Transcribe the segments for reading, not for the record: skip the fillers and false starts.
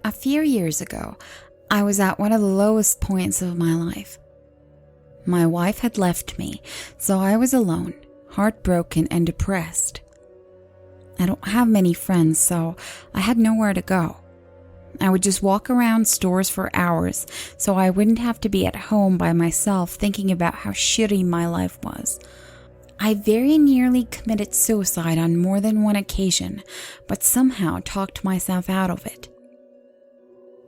A few years ago, I was at one of the lowest points of my life. My wife had left me, so I was alone, heartbroken and depressed. I don't have many friends, so I had nowhere to go. I would just walk around stores for hours, so I wouldn't have to be at home by myself thinking about how shitty my life was. I very nearly committed suicide on more than one occasion, but somehow talked myself out of it.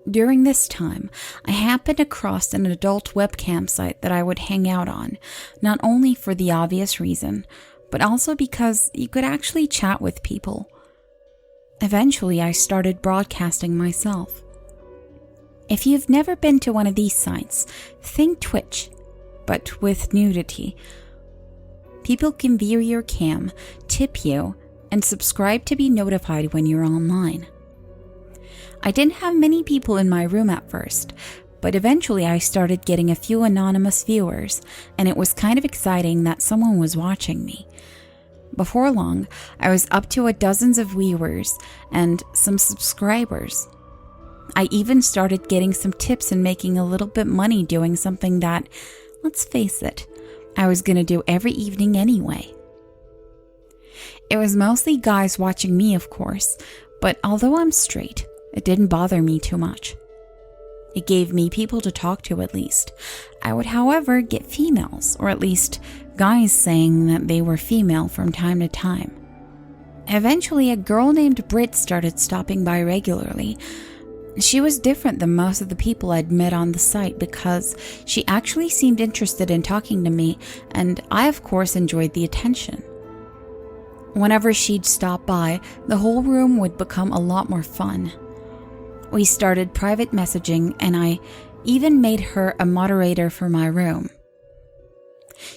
During this time, I happened across an adult webcam site that I would hang out on, not only for the obvious reason, but also because you could actually chat with people. Eventually, I started broadcasting myself. If you've never been to one of these sites, think Twitch, but with nudity. People can view your cam, tip you, and subscribe to be notified when you're online. I didn't have many people in my room at first, but eventually I started getting a few anonymous viewers, and it was kind of exciting that someone was watching me. Before long, I was up to dozens of viewers and some subscribers. I even started getting some tips and making a little bit money doing something that, let's face it, I was going to do every evening anyway. It was mostly guys watching me, of course, but although I'm straight, it didn't bother me too much. It gave me people to talk to at least. I would, however, get females, or at least guys saying that they were female from time to time. Eventually, a girl named Britt started stopping by regularly. She was different than most of the people I'd met on the site because she actually seemed interested in talking to me, and I, of course, enjoyed the attention. Whenever she'd stop by, the whole room would become a lot more fun. We started private messaging, and I even made her a moderator for my room.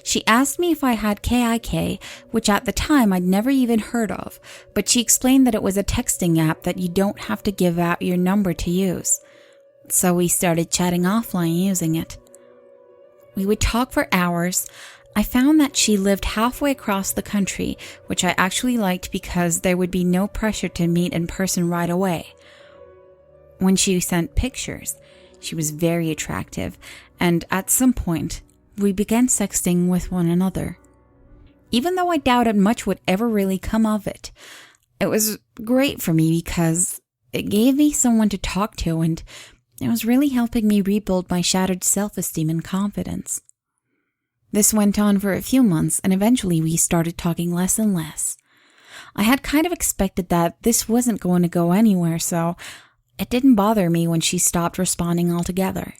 She asked me if I had KIK, which at the time I'd never even heard of, but she explained that it was a texting app that you don't have to give out your number to use. So we started chatting offline using it. We would talk for hours. I found that she lived halfway across the country, which I actually liked because there would be no pressure to meet in person right away. When she sent pictures, she was very attractive, and at some point, we began sexting with one another. Even though I doubted much would ever really come of it, it was great for me because it gave me someone to talk to, and it was really helping me rebuild my shattered self-esteem and confidence. This went on for a few months, and eventually we started talking less and less. I had kind of expected that this wasn't going to go anywhere, so it didn't bother me when she stopped responding altogether.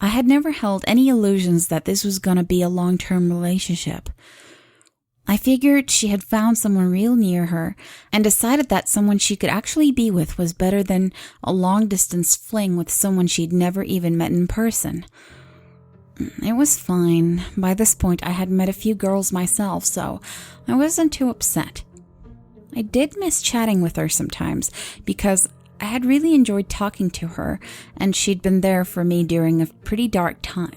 I had never held any illusions that this was going to be a long-term relationship. I figured she had found someone real near her and decided that someone she could actually be with was better than a long-distance fling with someone she'd never even met in person. It was fine. By this point, I had met a few girls myself, so I wasn't too upset. I did miss chatting with her sometimes because I had really enjoyed talking to her, and she'd been there for me during a pretty dark time.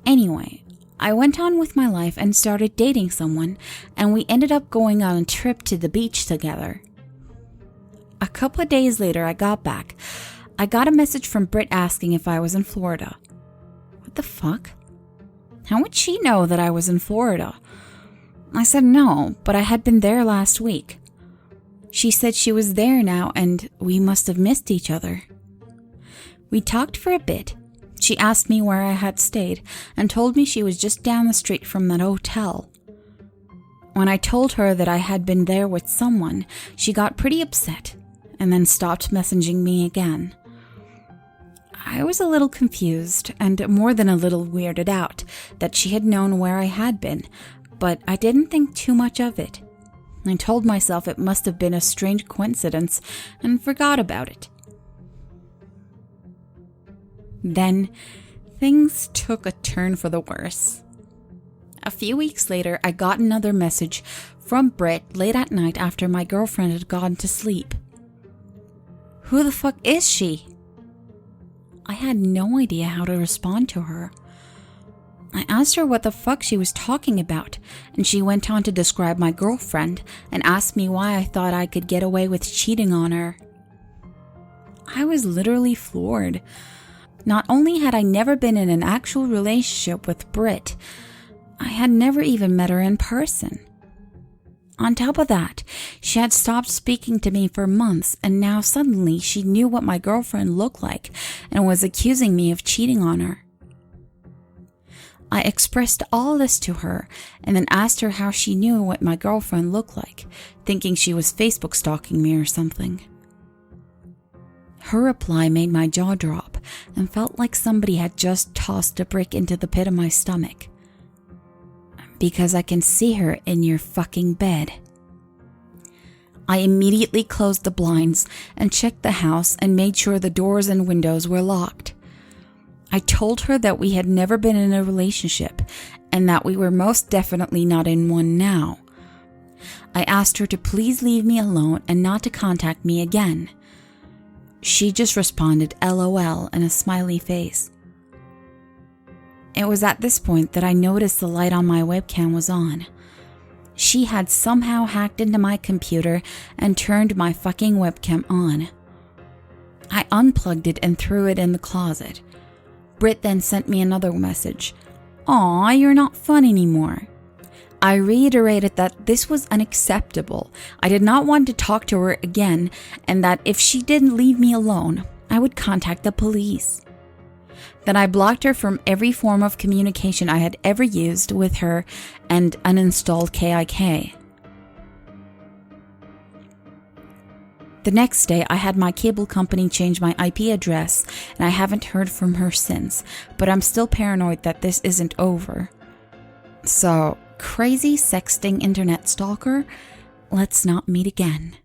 Anyway, I went on with my life and started dating someone, and we ended up going on a trip to the beach together. A couple of days later, I got back. I got a message from Britt asking if I was in Florida. What the fuck? How would she know that I was in Florida? I said no, but I had been there last week. She said she was there now and we must have missed each other. We talked for a bit. She asked me where I had stayed and told me she was just down the street from that hotel. When I told her that I had been there with someone, she got pretty upset and then stopped messaging me again. I was a little confused and more than a little weirded out that she had known where I had been, but I didn't think too much of it. I told myself it must have been a strange coincidence and forgot about it. Then, things took a turn for the worse. A few weeks later, I got another message from Britt late at night after my girlfriend had gone to sleep. Who the fuck is she? I had no idea how to respond to her. I asked her what the fuck she was talking about, and she went on to describe my girlfriend and asked me why I thought I could get away with cheating on her. I was literally floored. Not only had I never been in an actual relationship with Britt, I had never even met her in person. On top of that, she had stopped speaking to me for months, and now suddenly she knew what my girlfriend looked like and was accusing me of cheating on her. I expressed all this to her and then asked her how she knew what my girlfriend looked like, thinking she was Facebook stalking me or something. Her reply made my jaw drop and felt like somebody had just tossed a brick into the pit of my stomach. Because I can see her in your fucking bed. I immediately closed the blinds and checked the house and made sure the doors and windows were locked. I told her that we had never been in a relationship and that we were most definitely not in one now. I asked her to please leave me alone and not to contact me again. She just responded LOL and a smiley face. It was at this point that I noticed the light on my webcam was on. She had somehow hacked into my computer and turned my fucking webcam on. I unplugged it and threw it in the closet. Britt then sent me another message. "Aw, you're not fun anymore." I reiterated that this was unacceptable. I did not want to talk to her again, and that if she didn't leave me alone, I would contact the police. Then I blocked her from every form of communication I had ever used with her and uninstalled KIK. The next day, I had my cable company change my IP address, and I haven't heard from her since, but I'm still paranoid that this isn't over. So, crazy sexting internet stalker, let's not meet again.